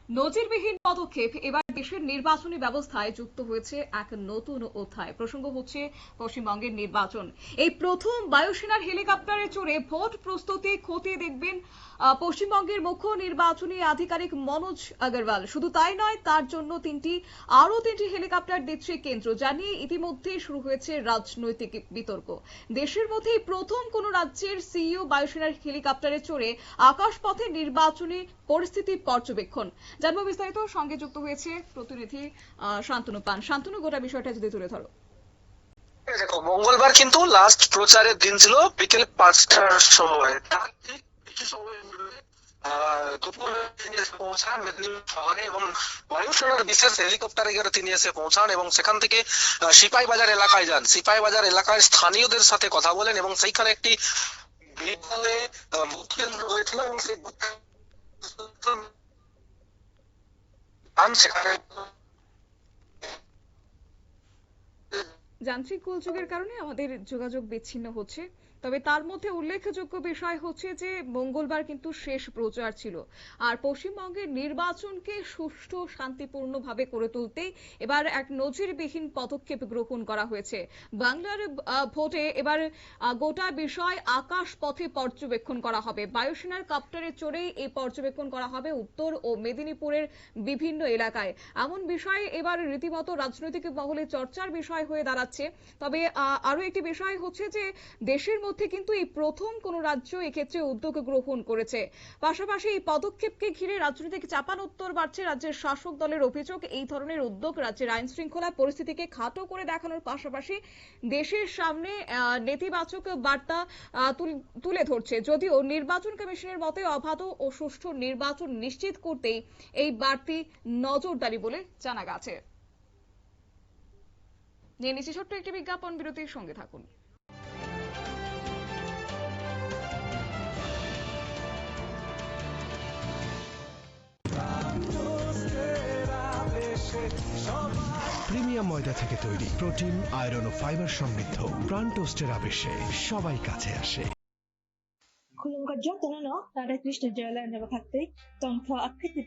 নজিরবিহীন পদক্ষেপ এবার দেশের নির্বাচনী ব্যবস্থায় যুক্ত হয়েছে এক নতুন অধ্যায়। প্রসঙ্গ হচ্ছে পশ্চিমবঙ্গের নির্বাচন। এই প্রথম বায়ুসেনার হেলিকপ্টারে চড়ে ভোট প্রস্তুতি খতিয়ে দেখবেন পশ্চিমবঙ্গের মুখ্য নির্বাচনী আধিকারিক মনোজ আগরওয়াল। শুধু তাই নয়, তার জন্য আরো তিনটি হেলিকপ্টার দিচ্ছে কেন্দ্র, জানিয়ে ইতিমধ্যে শুরু হয়েছে রাজনৈতিক বিতর্ক। দেশের মধ্যে প্রথম কোন রাজ্যের সিইও বায়ুসেনার হেলিকপ্টারে চড়ে আকাশপথে নির্বাচনী পরিস্থিতি পর্যবেক্ষণ। জানবো বিস্তারিত, সঙ্গে যুক্ত হয়েছে প্রতিনিধি শান্তনু পান। শান্তনু, গোটা বিষয়টা যদি তুলে ধরো। দেখো, মঙ্গলবার কিন্তু লাস্ট প্রচারের দিন ছিল বিকেল 5টার সময়। তার ঠিক কিছু সময় দুপুরে তিনি এসে পৌঁছান মেদিনীপুর শহরে এবং বায়ুসেনার বিশেষ হেলিকপ্টারে করে তিনি এসে পৌঁছান এবং সেখান থেকে সিপাহীবাজার এলাকায় যান। সিপাহীবাজার এলাকায় স্থানীয়দের সাথে কথা বলেন এবং সেইখানে একটি বিদ্যালয়ে বুথ কেন্দ্র হয়েছিল এবং সেই বুথ সেখানে যান্ত্রিক গোলযোগের কারণে আমাদের যোগাযোগ বিচ্ছিন্ন হচ্ছে। তবে তার মধ্যে উল্লেখযোগ্য বিষয় হচ্ছে যে মঙ্গলবার কিন্তু শেষ প্রচার ছিল, আর পশ্চিমবঙ্গের নির্বাচনকে সুষ্ঠু শান্তিপূর্ণভাবে করে তুলতে এবার এক নজিরবিহীন পদক্ষেপ গ্রহণ করা হয়েছে। বাংলার ভোটে এবার গোটা বিষয় আকাশ পথে পর্যবেক্ষণ করা হবে। বায়ুসেনার কপ্টারে চড়েই এই পর্যবেক্ষণ করা হবে উত্তর ও মেদিনীপুরের বিভিন্ন এলাকায়। এমন বিষয় এবার রীতিমতো রাজনৈতিক মহলে চর্চার বিষয় হয়ে দাঁড়াচ্ছে। তবে আরো একটি বিষয় হচ্ছে যে দেশের মধ্যে কিন্তু এই প্রথম কোন রাজ্য এক্ষেত্রে উদ্যোগ গ্রহণ করেছে। পাশাপাশি এই পদক্ষেপকে ঘিরে রাজনৈতিক চাপানোত্তর বাড়ছে। রাজ্যের শাসক দলের অভিযোগ, এই ধরনের উদ্যোগ রাজ্যের আইন শৃঙ্খলা পরিস্থিতিকে খাটো করে দেখানোর পাশাপাশি দেশের সামনে নেতিবাচক বার্তা তুলে ধরছে। যদিও নির্বাচন কমিশনের মতে অবাধ ও সুষ্ঠু নির্বাচন নিশ্চিত করতেই এই বাড়তি নজরদারি বলে জানা গেছে। নিয়ে নিচ্ছি ছোট্ট একটি বিজ্ঞাপন বিরতির, সঙ্গে থাকুন। প্রিমিয়াম ময়দা থেকে তৈরি, প্রোটিন, আয়রন ও ফাইবার সমৃদ্ধ প্রাণ টোস্টের আবেশে সবাই কাছে আসে। Kulunga giocano no? La Krishna Jailandra Bhakti, Tonka Akiti